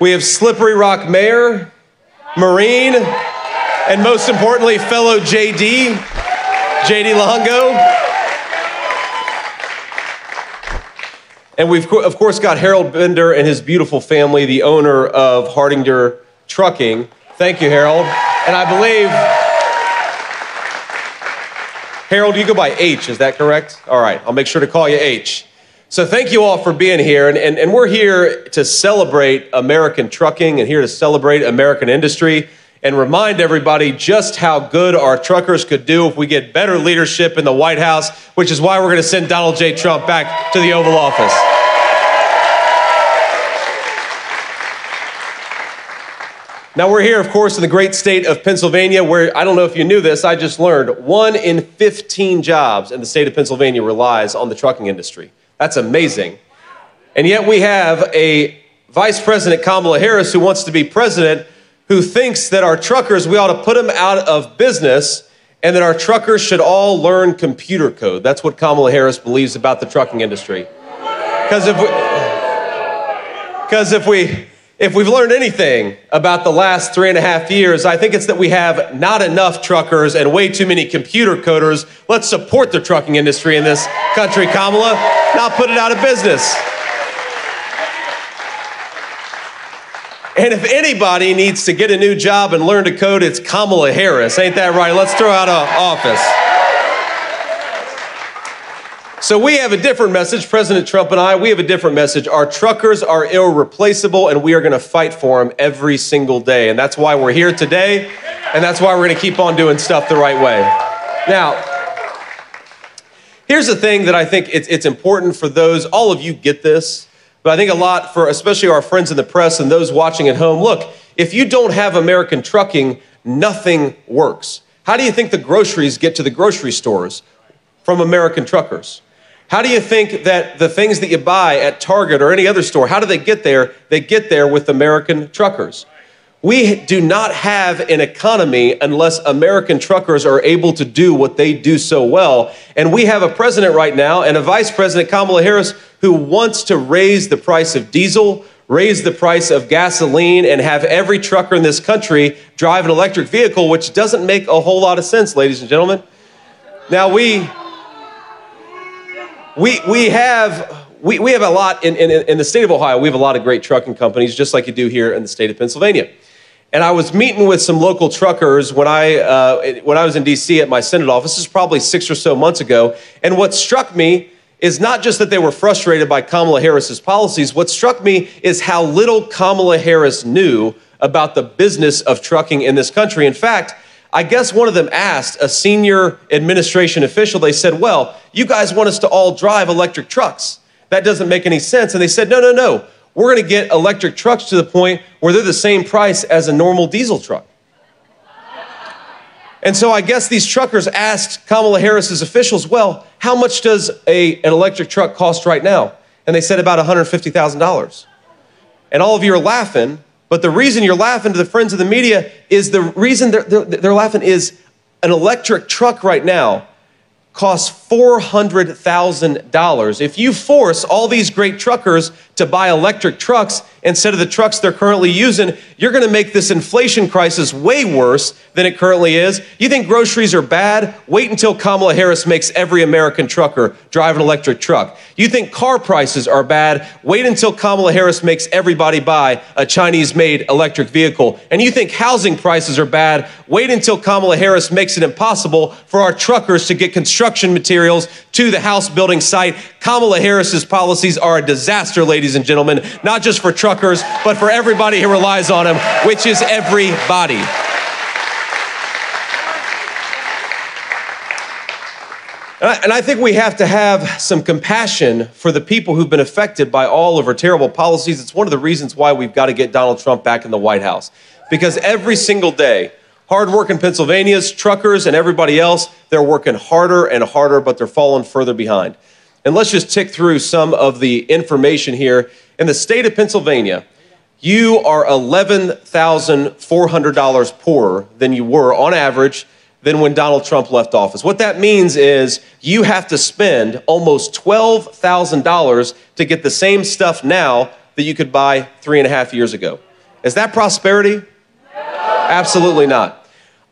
We have Slippery Rock Mayor, Marine, and most importantly, fellow JD Longo. And we've, of course, got Harold Bender and his beautiful family, the owner of Hardinger Trucking. Thank you, Harold. And I believe, Harold, you go by H, is that correct? All right, I'll make sure to call you H. So thank you all for being here. And we're here to celebrate American trucking and here to celebrate American industry and remind everybody just how good our truckers could do if we get better leadership in the White House, which is why we're going to send Donald J. Trump back to the Oval Office. Now, we're here, of course, in the great state of Pennsylvania, where, I don't know if you knew this, I just learned 1 in 15 jobs in the state of Pennsylvania relies on the trucking industry. That's amazing. And yet we have a Vice President, Kamala Harris, who wants to be president, who thinks that our truckers, we ought to put them out of business and that our truckers should all learn computer code. That's what Kamala Harris believes about the trucking industry. Because if we've learned anything about the last 3.5 years, I think it's that we have not enough truckers and way too many computer coders. Let's support the trucking industry in this country, Kamala, not put it out of business. And if anybody needs to get a new job and learn to code, it's Kamala Harris. Ain't that right? Let's throw out of office. So we have a different message, President Trump and I, we have a different message. Our truckers are irreplaceable and we are going to fight for them every single day. And that's why we're here today. And that's why we're going to keep on doing stuff the right way. Now, here's the thing that I think it's important for those, all of you get this, but I think a lot for especially our friends in the press and those watching at home. Look, if you don't have American trucking, nothing works. How do you think the groceries get to the grocery stores? From American truckers. How do you think that the things that you buy at Target or any other store, how do they get there? They get there with American truckers. We do not have an economy unless American truckers are able to do what they do so well. And we have a president right now and a vice president, Kamala Harris, who wants to raise the price of diesel, raise the price of gasoline, and have every trucker in this country drive an electric vehicle, which doesn't make a whole lot of sense, ladies and gentlemen. Now, we have a lot in the state of Ohio. We have a lot of great trucking companies, just like you do here in the state of Pennsylvania. And I was meeting with some local truckers when I was in D.C. at my Senate office. This is probably 6 or so months ago. And what struck me is not just that they were frustrated by Kamala Harris's policies. What struck me is how little Kamala Harris knew about the business of trucking in this country. In fact, I guess one of them asked a senior administration official, they said, well, you guys want us to all drive electric trucks. That doesn't make any sense. And they said, no. We're going to get electric trucks to the point where they're the same price as a normal diesel truck. And so I guess these truckers asked Kamala Harris's officials, well, how much does an electric truck cost right now? And they said about $150,000. And all of you are laughing. But the reason you're laughing to the friends of the media is the reason they're laughing is an electric truck right now costs $400,000. If you force all these great truckers to buy electric trucks instead of the trucks they're currently using, you're going to make this inflation crisis way worse than it currently is. You think groceries are bad? Wait until Kamala Harris makes every American trucker drive an electric truck. You think car prices are bad? Wait until Kamala Harris makes everybody buy a Chinese-made electric vehicle. And you think housing prices are bad? Wait until Kamala Harris makes it impossible for our truckers to get construction materials to the house building site. Kamala Harris's policies are a disaster, ladies and gentlemen, not just for truckers, but for everybody who relies on them, which is everybody. And I think we have to have some compassion for the people who've been affected by all of our terrible policies. It's one of the reasons why we've got to get Donald Trump back in the White House. Because every single day, hardworking Pennsylvanians, truckers, and everybody else, they're working harder and harder, but they're falling further behind. And let's just tick through some of the information here. In the state of Pennsylvania, you are $11,400 poorer than you were on average than when Donald Trump left office. What that means is you have to spend almost $12,000 to get the same stuff now that you could buy 3.5 years ago. Is that prosperity? Absolutely not.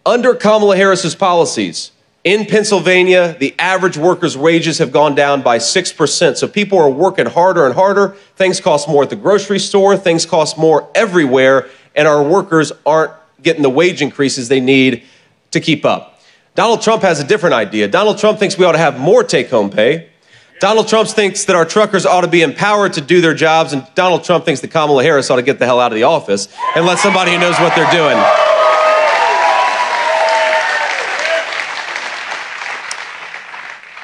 Under Kamala Harris's policies, in Pennsylvania, the average worker's wages have gone down by 6%. So people are working harder and harder. Things cost more at the grocery store. Things cost more everywhere. And our workers aren't getting the wage increases they need to keep up. Donald Trump has a different idea. Donald Trump thinks we ought to have more take-home pay. Donald Trump thinks that our truckers ought to be empowered to do their jobs. And Donald Trump thinks that Kamala Harris ought to get the hell out of the office and let somebody who knows what they're doing.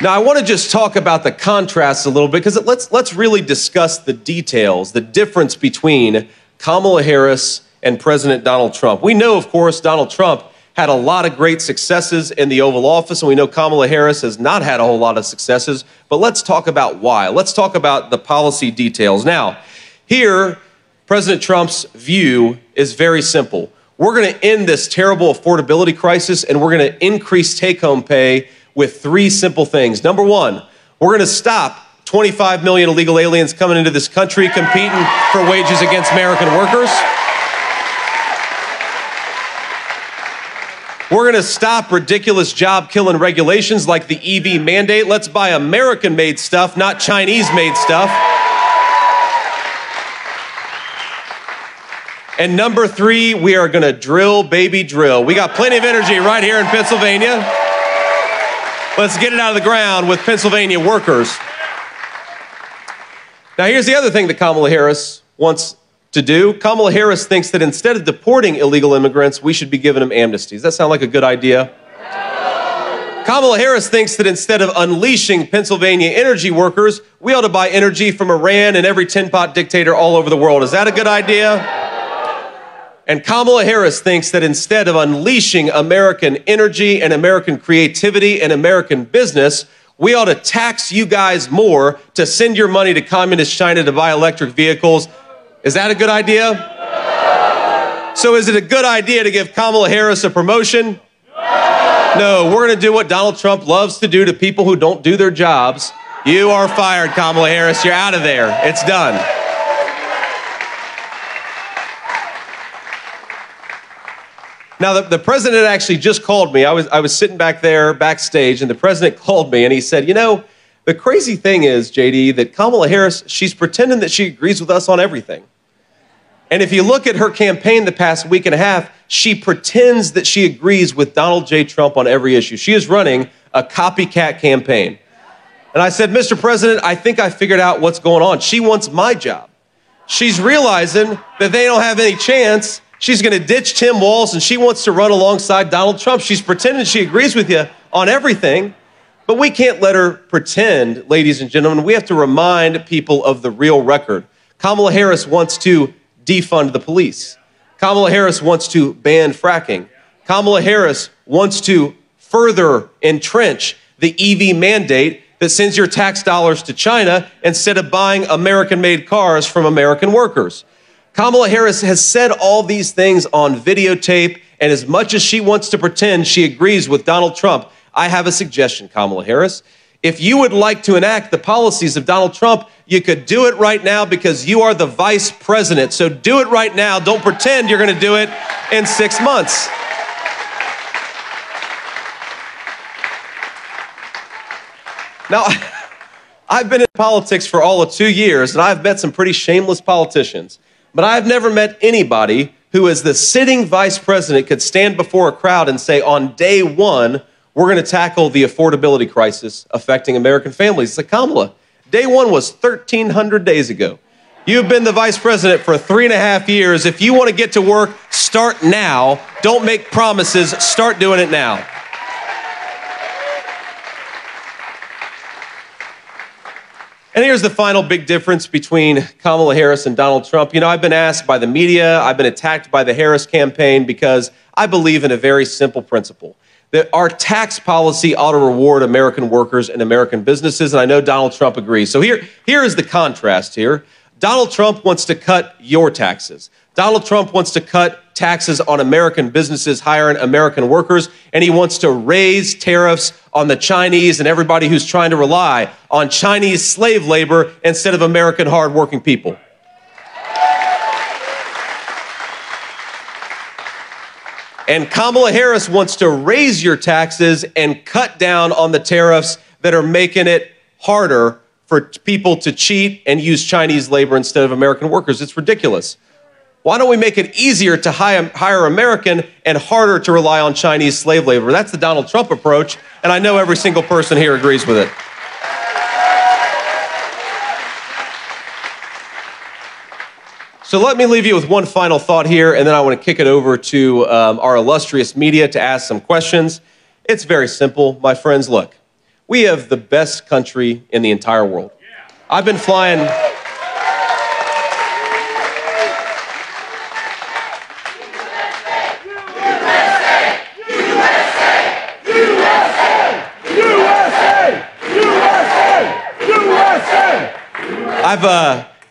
Now, I want to just talk about the contrast a little bit, because let's really discuss the details, the difference between Kamala Harris and President Donald Trump. We know, of course, Donald Trump had a lot of great successes in the Oval Office, and we know Kamala Harris has not had a whole lot of successes, but let's talk about why. Let's talk about the policy details. Now, here, President Trump's view is very simple. We're going to end this terrible affordability crisis, and we're going to increase take-home pay with three simple things. Number one, we're going to stop 25 million illegal aliens coming into this country competing for wages against American workers. We're going to stop ridiculous job-killing regulations like the EV mandate. Let's buy American-made stuff, not Chinese-made stuff. And number three, we are going to drill, baby, drill. We got plenty of energy right here in Pennsylvania. Let's get it out of the ground with Pennsylvania workers. Now, here's the other thing that Kamala Harris wants to do. Kamala Harris thinks that instead of deporting illegal immigrants, we should be giving them amnesties. Does that sound like a good idea? Kamala Harris thinks that instead of unleashing Pennsylvania energy workers, we ought to buy energy from Iran and every tin-pot dictator all over the world. Is that a good idea? And Kamala Harris thinks that instead of unleashing American energy and American creativity and American business, we ought to tax you guys more to send your money to communist China to buy electric vehicles. Is that a good idea? So is it a good idea to give Kamala Harris a promotion? No, we're going to do what Donald Trump loves to do to people who don't do their jobs. You are fired, Kamala Harris. You're out of there. It's done. Now, the president actually just called me. I was sitting back there backstage, and the president called me, and he said, you know, the crazy thing is, JD, that Kamala Harris, she's pretending that she agrees with us on everything. And if you look at her campaign the past week and a half, she pretends that she agrees with Donald J. Trump on every issue. She is running a copycat campaign. And I said, Mr. President, I think I figured out what's going on. She wants my job. She's realizing that they don't have any chance. She's going to ditch Tim Walz, and she wants to run alongside Donald Trump. She's pretending she agrees with you on everything, but we can't let her pretend, ladies and gentlemen. We have to remind people of the real record. Kamala Harris wants to defund the police. Kamala Harris wants to ban fracking. Kamala Harris wants to further entrench the EV mandate that sends your tax dollars to China instead of buying American-made cars from American workers. Kamala Harris has said all these things on videotape, and as much as she wants to pretend she agrees with Donald Trump, I have a suggestion, Kamala Harris. If you would like to enact the policies of Donald Trump, you could do it right now because you are the vice president. So do it right now. Don't pretend you're going to do it in 6 months. Now, I've been in politics for all of 2 years, and I've met some pretty shameless politicians. But I've never met anybody who, as the sitting vice president, could stand before a crowd and say, on day one, we're going to tackle the affordability crisis affecting American families. It's like, Kamala, day one was 1,300 days ago. You've been the vice president for 3.5 years. If you want to get to work, start now. Don't make promises. Start doing it now. And here's the final big difference between Kamala Harris and Donald Trump. You know, I've been asked by the media, I've been attacked by the Harris campaign because I believe in a very simple principle, that our tax policy ought to reward American workers and American businesses, and I know Donald Trump agrees. So here is the contrast here. Donald Trump wants to cut your taxes. Donald Trump wants to cut taxes on American businesses hiring American workers, and he wants to raise tariffs on the Chinese and everybody who's trying to rely on Chinese slave labor instead of American hardworking people. And Kamala Harris wants to raise your taxes and cut down on the tariffs that are making it harder for people to cheat and use Chinese labor instead of American workers. It's ridiculous. Why don't we make it easier to hire American and harder to rely on Chinese slave labor? That's the Donald Trump approach, and I know every single person here agrees with it. So let me leave you with one final thought here, and then I want to kick it over to our illustrious media to ask some questions. It's very simple, my friends. Look, we have the best country in the entire world. I've been flying...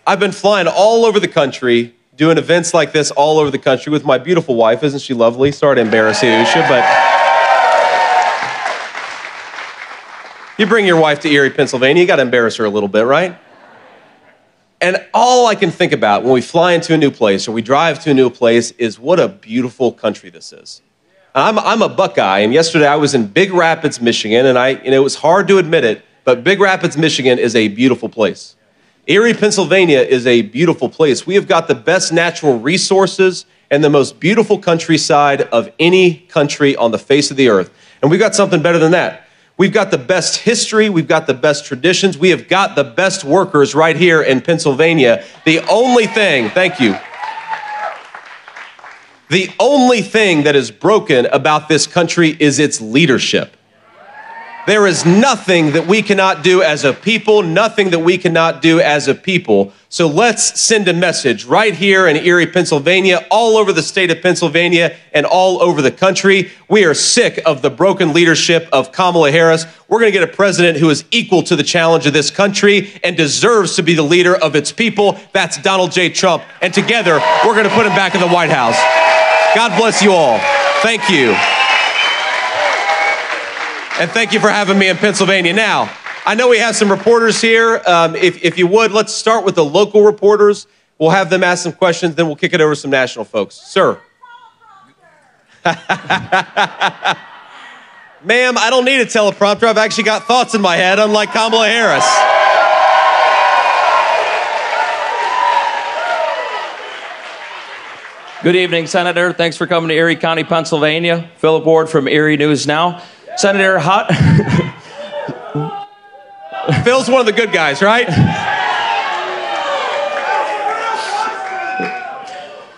I've been flying all over the country, doing events like this all over the country with my beautiful wife. Isn't she lovely? Sorry to embarrass you, Usha, but you bring your wife to Erie, Pennsylvania, you got to embarrass her a little bit, right? And all I can think about when we fly into a new place or we drive to a new place is what a beautiful country this is. I'm a Buckeye, and yesterday I was in Big Rapids, Michigan, and it was hard to admit it, but Big Rapids, Michigan is a beautiful place. Erie, Pennsylvania is a beautiful place. We have got the best natural resources and the most beautiful countryside of any country on the face of the earth. And we've got something better than that. We've got the best history. We've got the best traditions. We have got the best workers right here in Pennsylvania. The only thing, thank you. The only thing that is broken about this country is its leadership. There is nothing that we cannot do as a people, nothing that we cannot do as a people. So let's send a message right here in Erie, Pennsylvania, all over the state of Pennsylvania, and all over the country. We are sick of the broken leadership of Kamala Harris. We're going to get a president who is equal to the challenge of this country and deserves to be the leader of its people. That's Donald J. Trump. And together, we're going to put him back in the White House. God bless you all. Thank you. And thank you for having me in Pennsylvania. Now, I know we have some reporters here. If you would, let's start with the local reporters. We'll have them ask some questions, then we'll kick it over to some national folks. Sir. Ma'am, I don't need a teleprompter. I've actually got thoughts in my head, unlike Kamala Harris. Good evening, Senator. Thanks for coming to Erie County, Pennsylvania. Philip Ward from Erie News Now. Senator, Phil's one of the good guys, right?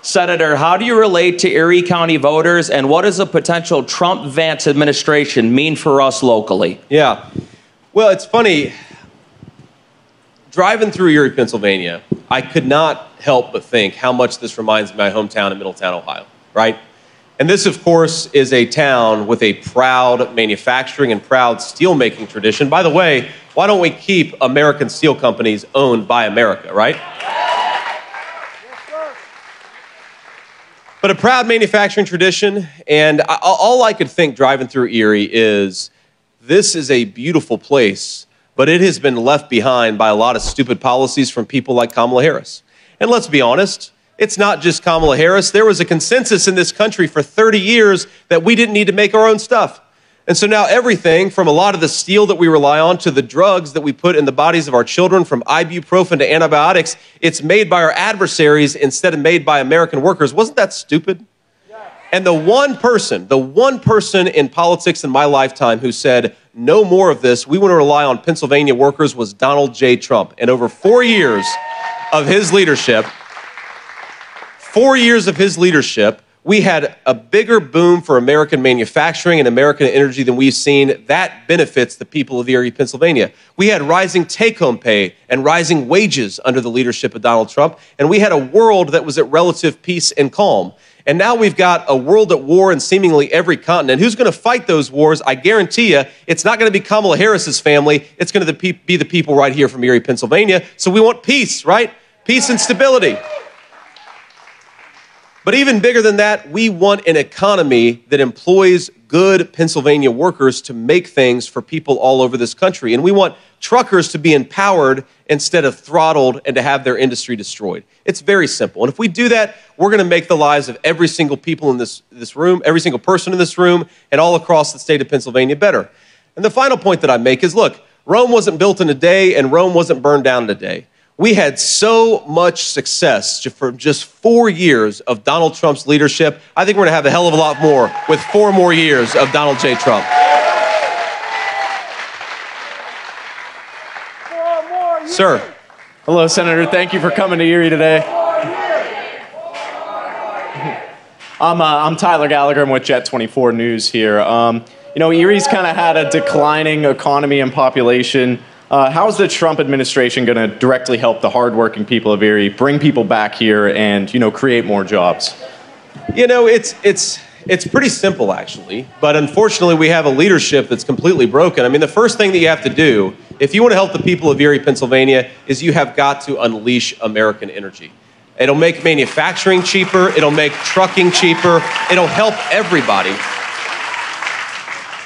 Senator, how do you relate to Erie County voters, and what does a potential Trump-Vance administration mean for us locally? Yeah. Well, it's funny. Driving through Erie, Pennsylvania, I could not help but think how much this reminds me of my hometown in Middletown, Ohio, right? And this, of course, is a town with a proud manufacturing and proud steelmaking tradition. By the way, why don't we keep American steel companies owned by America, right? But a proud manufacturing tradition, and all I could think driving through Erie is, this is a beautiful place, but it has been left behind by a lot of stupid policies from people like Kamala Harris. And let's be honest, it's not just Kamala Harris. There was a consensus in this country for 30 years that we didn't need to make our own stuff. And so now everything from a lot of the steel that we rely on to the drugs that we put in the bodies of our children, from ibuprofen to antibiotics, it's made by our adversaries instead of made by American workers. Wasn't that stupid? And the one person in politics in my lifetime who said, no more of this, we want to rely on Pennsylvania workers, was Donald J. Trump. And over 4 years of his leadership, we had a bigger boom for American manufacturing and American energy than we've seen. That benefits the people of Erie, Pennsylvania. We had rising take-home pay and rising wages under the leadership of Donald Trump, and we had a world that was at relative peace and calm. And now we've got a world at war in seemingly every continent. Who's going to fight those wars? I guarantee you, it's not going to be Kamala Harris's family. It's going to be the people right here from Erie, Pennsylvania. So we want peace, right? Peace and stability. But even bigger than that, we want an economy that employs good Pennsylvania workers to make things for people all over this country. And we want truckers to be empowered instead of throttled and to have their industry destroyed. It's very simple. And if we do that, we're going to make the lives of every single people in this room, every single person in this room, and all across the state of Pennsylvania better. And the final point that I make is, look, Rome wasn't built in a day and Rome wasn't burned down in a day. We had so much success for just 4 years of Donald Trump's leadership. I think we're going to have a hell of a lot more with 4 more years of Donald J. Trump. Sir. Hello, Senator. Thank you for coming to Erie today. I'm Tyler Gallagher. I'm with Jet 24 News here. You know, Erie's kind of had a declining economy and population. How is the Trump administration going to directly help the hardworking people of Erie bring people back here and, you know, create more jobs? You know, it's pretty simple, actually. But unfortunately, we have a leadership that's completely broken. I mean, the first thing that you have to do, if you want to help the people of Erie, Pennsylvania, is you have got to unleash American energy. It'll make manufacturing cheaper. It'll make trucking cheaper. It'll help everybody.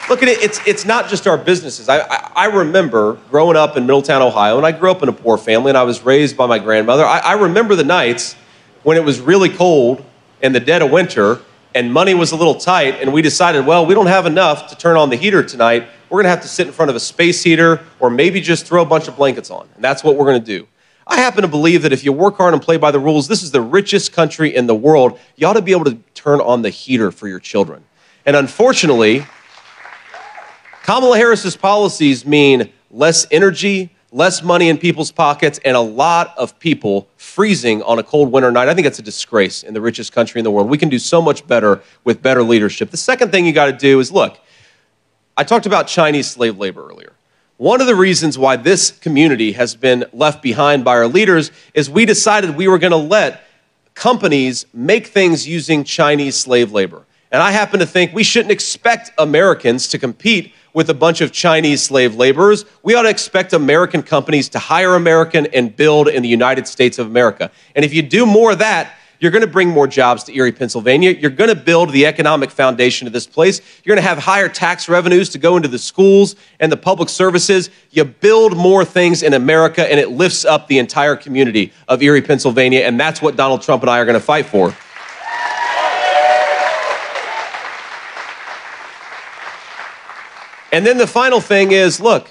Look at it, it's not just our businesses. I remember growing up in Middletown, Ohio, and I grew up in a poor family, and I was raised by my grandmother. I remember the nights when it was really cold in the dead of winter, and money was a little tight, and we decided, well, we don't have enough to turn on the heater tonight. We're going to have to sit in front of a space heater, or maybe just throw a bunch of blankets on, and that's what we're going to do. I happen to believe that if you work hard and play by the rules, this is the richest country in the world. You ought to be able to turn on the heater for your children. And unfortunately, Kamala Harris's policies mean less energy, less money in people's pockets, and a lot of people freezing on a cold winter night. I think it's a disgrace in the richest country in the world. We can do so much better with better leadership. The second thing you got to do is, look, I talked about Chinese slave labor earlier. One of the reasons why this community has been left behind by our leaders is we decided we were going to let companies make things using Chinese slave labor. And I happen to think we shouldn't expect Americans to compete with a bunch of Chinese slave laborers. We ought to expect American companies to hire American and build in the United States of America. And if you do more of that, you're going to bring more jobs to Erie, Pennsylvania. You're going to build the economic foundation of this place. You're going to have higher tax revenues to go into the schools and the public services. You build more things in America, and it lifts up the entire community of Erie, Pennsylvania, and that's what Donald Trump and I are going to fight for. And then the final thing is, look,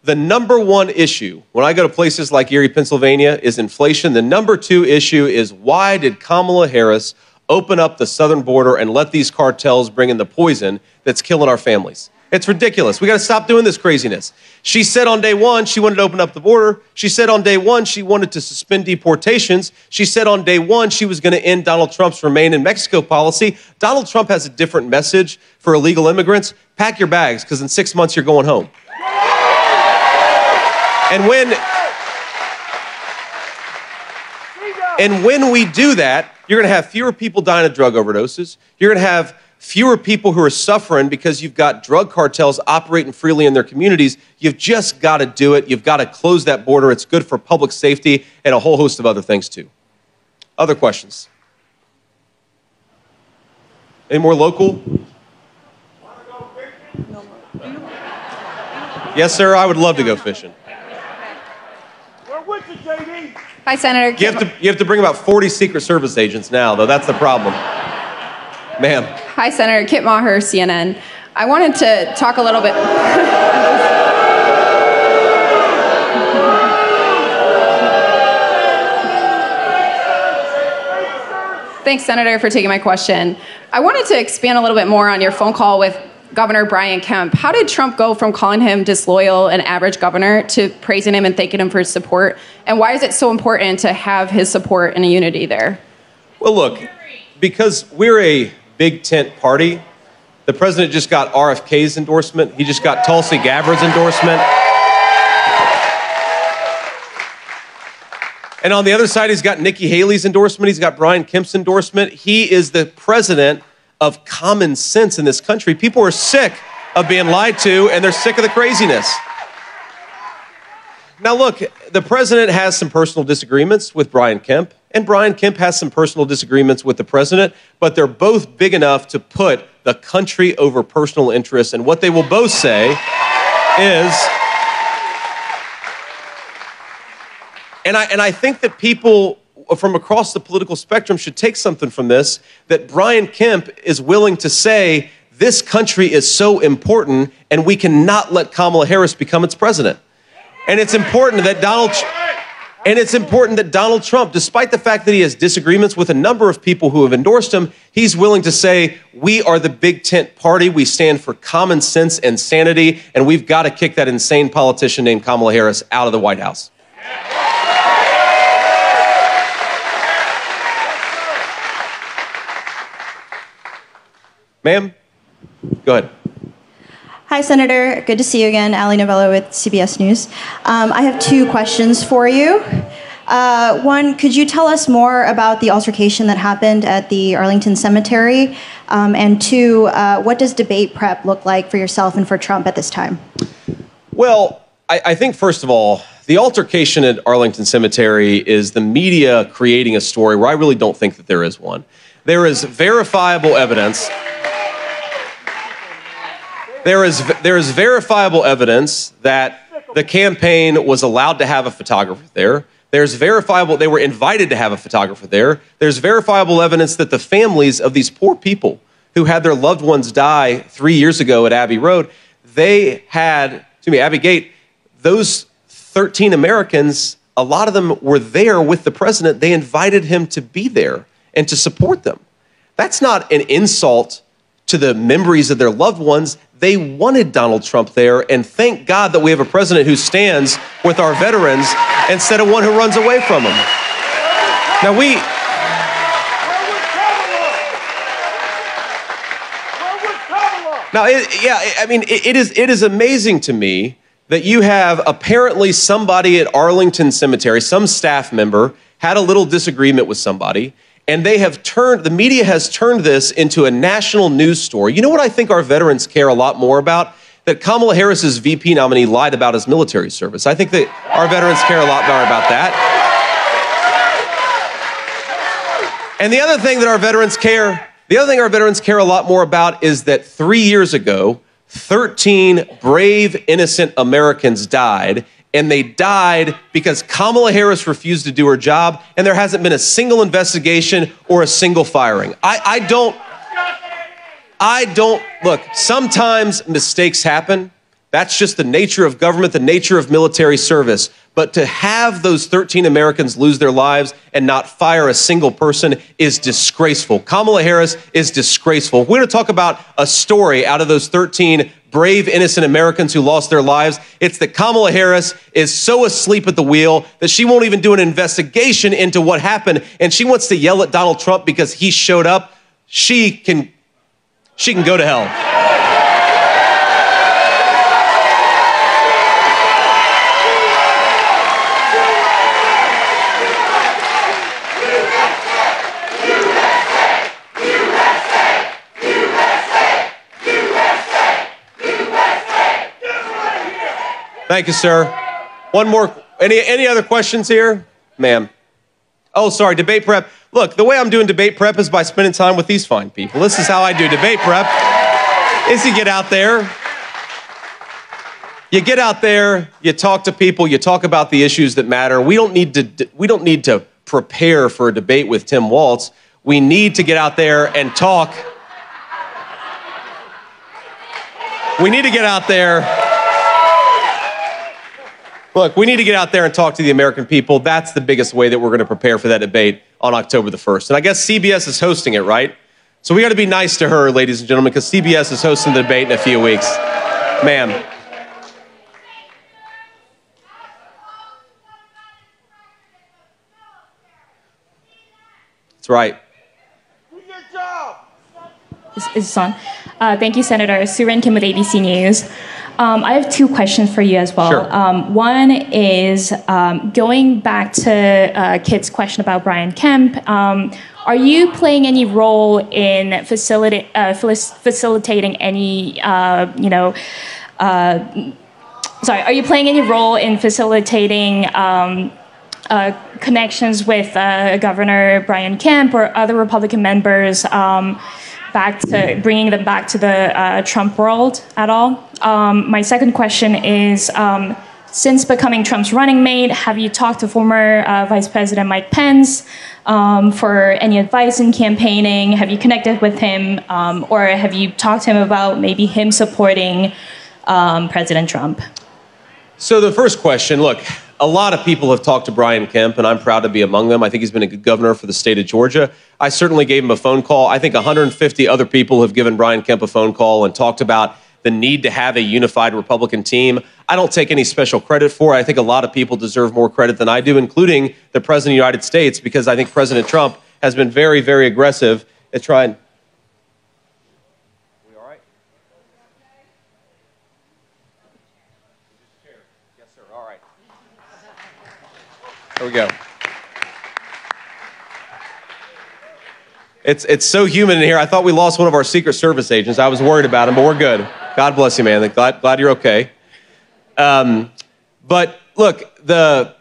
the number one issue when I go to places like Erie, Pennsylvania is inflation. The number two issue is, why did Kamala Harris open up the southern border and let these cartels bring in the poison that's killing our families? It's ridiculous. We got to stop doing this craziness. She said on day one she wanted to open up the border. She said on day one she wanted to suspend deportations. She said on day one she was going to end Donald Trump's Remain in Mexico policy. Donald Trump has a different message for illegal immigrants. Pack your bags, because in 6 months you're going home. And when we do that, you're going to have fewer people dying of drug overdoses. You're going to have fewer people who are suffering because you've got drug cartels operating freely in their communities. You've just got to do it. You've got to close that border. It's good for public safety and a whole host of other things, too. Other questions? Any more local? Yes, sir, I would love to go fishing. Hi, Senator. You have to bring about 40 Secret Service agents now, though. That's the problem. Ma'am. Hi, Senator. Kit Maher, CNN. I wanted to talk a little bit. Thanks, Senator, for taking my question. I wanted to expand a little bit more on your phone call with Governor Brian Kemp. How did Trump go from calling him disloyal and average governor to praising him and thanking him for his support? And why is it so important to have his support and a unity there? Well, look, because we're a big tent party, the president just got RFK's endorsement. He just got Tulsi Gabbard's endorsement. And on the other side, he's got Nikki Haley's endorsement. He's got Brian Kemp's endorsement. He is the president of common sense in this country. People are sick of being lied to, and they're sick of the craziness. Now, look, the president has some personal disagreements with Brian Kemp. and Brian Kemp has some personal disagreements with the president, but they're both big enough to put the country over personal interests. And what they will both say is, and I think that people from across the political spectrum should take something from this, that Brian Kemp is willing to say, this country is so important and we cannot let Kamala Harris become its president. And it's important that Donald Trump, despite the fact that he has disagreements with a number of people who have endorsed him, he's willing to say, we are the big tent party, we stand for common sense and sanity, and we've got to kick that insane politician named Kamala Harris out of the White House. Ma'am, go ahead. Hi, Senator. Good to see you again. Ali Novello with CBS News. I have two questions for you. One, could you tell us more about the altercation that happened at the Arlington Cemetery? And two, what does debate prep look like for yourself and for Trump at this time? Well, I think, first of all, the altercation at Arlington Cemetery is the media creating a story where I really don't think that there is one. There is verifiable evidence. There is verifiable evidence that the campaign was allowed to have a photographer there. There's verifiable, they were invited to have a photographer there. There's verifiable evidence that the families of these poor people who had their loved ones die 3 years ago at Abbey Road, Abbey Gate, those 13 Americans, a lot of them were there with the president. They invited him to be there and to support them. That's not an insult to the memories of their loved ones. They wanted Donald Trump there, and thank God that we have a president who stands with our veterans instead of one who runs away from them. Now it is amazing to me that you have apparently somebody at Arlington Cemetery, some staff member, had a little disagreement with somebody, and the media has turned this into a national news story. You know what I think our veterans care a lot more about? That Kamala Harris's VP nominee lied about his military service. I think that our veterans care a lot more about that. And the other thing our veterans care a lot more about is that 3 years ago, 13 brave, innocent Americans died, and they died because Kamala Harris refused to do her job, and there hasn't been a single investigation or a single firing. Look, sometimes mistakes happen. That's just the nature of government, the nature of military service. But to have those 13 Americans lose their lives and not fire a single person is disgraceful. Kamala Harris is disgraceful. We're going to talk about a story out of those 13 brave, innocent Americans who lost their lives. It's that Kamala Harris is so asleep at the wheel that she won't even do an investigation into what happened, and she wants to yell at Donald Trump because he showed up. She can go to hell. Thank you, sir. One more. Any other questions here? Ma'am. Oh, sorry, debate prep. Look, the way I'm doing debate prep is by spending time with these fine people. This is how I do debate prep, is you get out there. You get out there, you talk to people, you talk about the issues that matter. We don't need to prepare for a debate with Tim Walz. We need to get out there and talk. We need to get out there. Look, we need to get out there and talk to the American people. That's the biggest way that we're going to prepare for that debate on October the 1st. And I guess CBS is hosting it, right? So we got to be nice to her, ladies and gentlemen, because CBS is hosting the debate in a few weeks. Ma'am. That's right. Is on. Thank you, Senator. Surin Kim with ABC News. I have two questions for you as well. Sure. One is going back to Kit's question about Brian Kemp. Are you playing any role in facilitating any, are you playing any role in facilitating connections with Governor Brian Kemp or other Republican members bringing them back to the Trump world at all? My second question is, since becoming Trump's running mate, have you talked to former Vice President Mike Pence for any advice in campaigning? Have you connected with him, or have you talked to him about maybe him supporting President Trump? So the first question, look, a lot of people have talked to Brian Kemp, and I'm proud to be among them. I think he's been a good governor for the state of Georgia. I certainly gave him a phone call. I think 150 other people have given Brian Kemp a phone call and talked about the need to have a unified Republican team. I don't take any special credit for it. I think a lot of people deserve more credit than I do, including the President of the United States, because I think President Trump has been very, very aggressive at trying. We all right? Yes, sir. All right. There we go. It's so humid in here. I thought we lost one of our Secret Service agents. I was worried about him, but we're good. God bless you, man. Glad you're okay. But look, the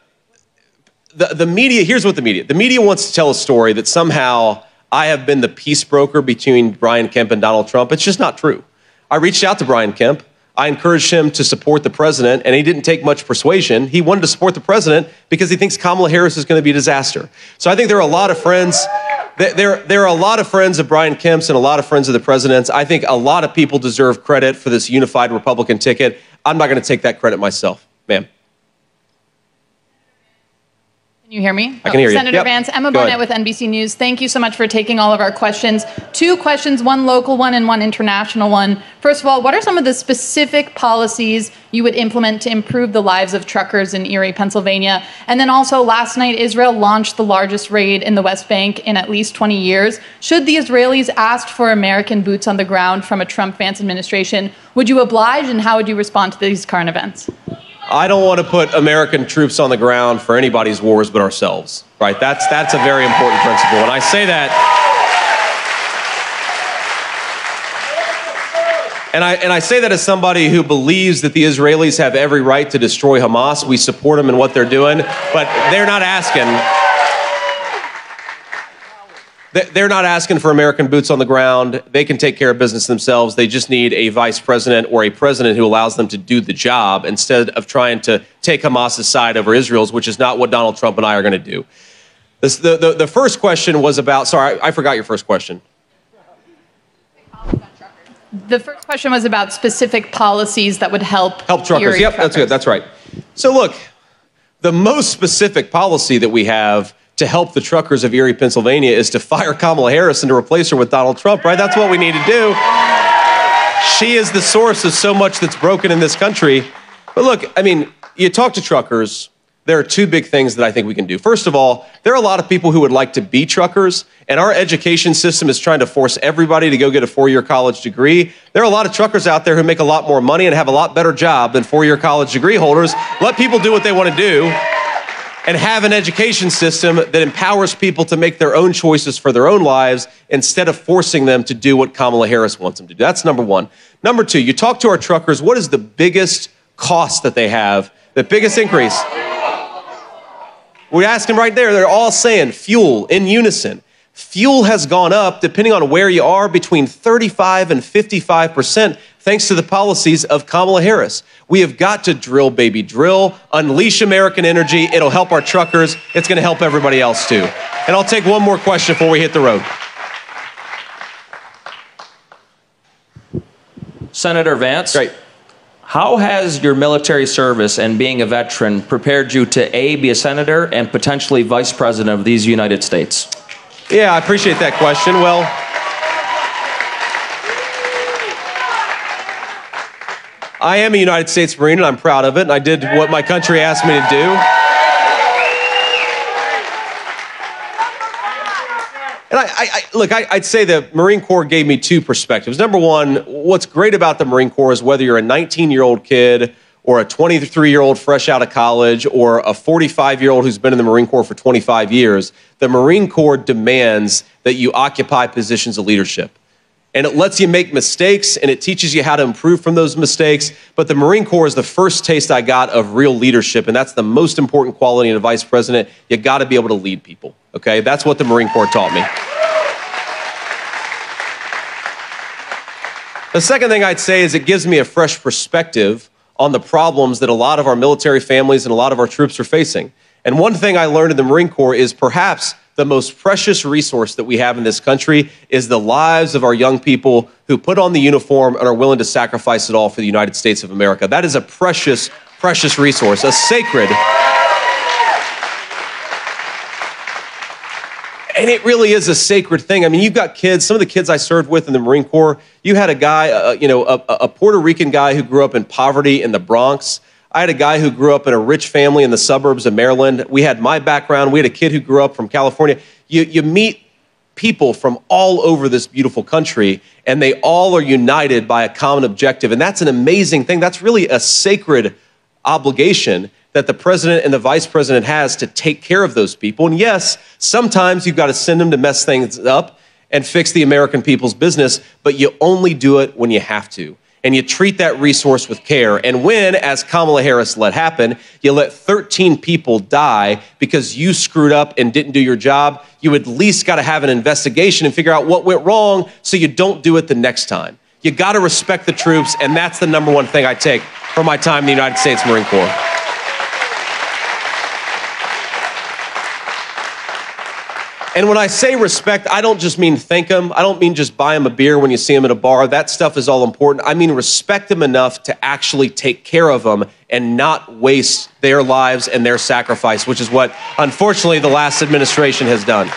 media, here's what the media wants to tell a story that somehow I have been the peace broker between Brian Kemp and Donald Trump. It's just not true. I reached out to Brian Kemp. I encouraged him to support the president, and he didn't take much persuasion. He wanted to support the president because he thinks Kamala Harris is going to be a disaster. So I think there are a lot of friends. There are a lot of friends of Brian Kemp's and a lot of friends of the president's. I think a lot of people deserve credit for this unified Republican ticket. I'm not going to take that credit myself, ma'am. Can you hear me? I can hear you. Senator Vance, Emma Barnett with NBC News. Thank you so much for taking all of our questions. 2 questions, one local one and one international one. First of all, what are some of the specific policies you would implement to improve the lives of truckers in Erie, Pennsylvania? And then also, last night, Israel launched the largest raid in the West Bank in at least 20 years. Should the Israelis ask for American boots on the ground from a Trump-Vance administration, would you oblige, and how would you respond to these current events? I don't want to put American troops on the ground for anybody's wars but ourselves, right? That's a very important principle. And I say that, and I say that as somebody who believes that the Israelis have every right to destroy Hamas. We support them in what they're doing, but they're not asking. They're not asking for American boots on the ground. They can take care of business themselves. They just need a vice president or a president who allows them to do the job instead of trying to take Hamas's side over Israel's, which is not what Donald Trump and I are going to do. The first question was about, sorry, I forgot your first question. The first question was about specific policies that would help truckers. Yep, that's good. That's right. So look, the most specific policy that we have to help the truckers of Erie, Pennsylvania is to fire Kamala Harris and to replace her with Donald Trump, right? That's what we need to do. She is the source of so much that's broken in this country. But look, I mean, you talk to truckers, there are 2 big things that I think we can do. First of all, there are a lot of people who would like to be truckers, and our education system is trying to force everybody to go get a 4-year college degree. There are a lot of truckers out there who make a lot more money and have a lot better job than 4-year college degree holders. Let people do what they want to do, and have an education system that empowers people to make their own choices for their own lives instead of forcing them to do what Kamala Harris wants them to do. That's number 1. Number 2, you talk to our truckers, what is the biggest cost that they have, the biggest increase? We ask them right there, they're all saying fuel in unison. Fuel has gone up, depending on where you are, between 35 and 55%, thanks to the policies of Kamala Harris. We have got to drill, baby, drill, unleash American energy. It'll help our truckers. It's going to help everybody else, too. And I'll take one more question before we hit the road. Senator Vance. Great. How has your military service and being a veteran prepared you to A, be a senator and potentially vice president of these United States? Yeah, I appreciate that question. Well, I am a United States Marine, and I'm proud of it, and I did what my country asked me to do. And look, I'd say the Marine Corps gave me 2 perspectives. Number 1, what's great about the Marine Corps is whether you're a 19-year-old kid or a 23-year-old fresh out of college or a 45-year-old who's been in the Marine Corps for 25 years, the Marine Corps demands that you occupy positions of leadership. and it lets you make mistakes, and it teaches you how to improve from those mistakes. But the Marine Corps is the first taste I got of real leadership, and that's the most important quality in a vice president. You got to be able to lead people, okay? That's what the Marine Corps taught me. The second thing I'd say is it gives me a fresh perspective on the problems that a lot of our military families and a lot of our troops are facing. And one thing I learned in the Marine Corps is perhaps the most precious resource that we have in this country is the lives of our young people who put on the uniform and are willing to sacrifice it all for the United States of America. That is a precious, precious resource, a sacred. And it really is a sacred thing. I mean, you've got kids, some of the kids I served with in the Marine Corps, you had a guy, a Puerto Rican guy who grew up in poverty in the Bronx. I had a guy who grew up in a rich family in the suburbs of Maryland. We had my background. We had a kid who grew up from California. You meet people from all over this beautiful country, and they all are united by a common objective. And that's an amazing thing. That's really a sacred obligation that the president and the vice president has to take care of those people. And yes, sometimes you've got to send them to mess things up and fix the American people's business, but you only do it when you have to. And you treat that resource with care. And when, as Kamala Harris let happen, you let 13 people die because you screwed up and didn't do your job, you at least got to have an investigation and figure out what went wrong so you don't do it the next time. You got to respect the troops, and that's the number one thing I take from my time in the United States Marine Corps. And when I say respect, I don't just mean thank them. I don't mean just buy them a beer when you see them at a bar. That stuff is all important. I mean respect them enough to actually take care of them and not waste their lives and their sacrifice, which is what, unfortunately, the last administration has done.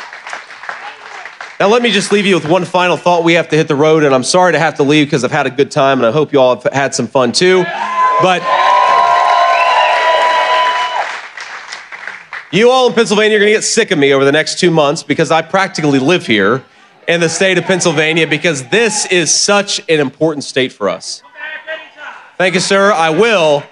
Now, let me just leave you with one final thought. We have to hit the road, and I'm sorry to have to leave because I've had a good time, and I hope you all have had some fun too. But you all in Pennsylvania are going to get sick of me over the next 2 months because I practically live here in the state of Pennsylvania because this is such an important state for us. Thank you, sir. I will.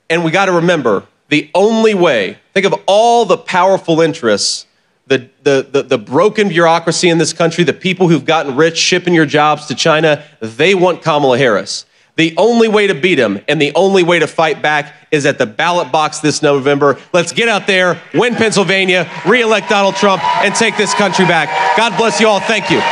And we got to remember, the only way, think of all the powerful interests, the broken bureaucracy in this country, the people who've gotten rich shipping your jobs to China, they want Kamala Harris. The only way to beat them and the only way to fight back is at the ballot box this November. Let's get out there, win Pennsylvania, re-elect Donald Trump, and take this country back. God bless you all. Thank you.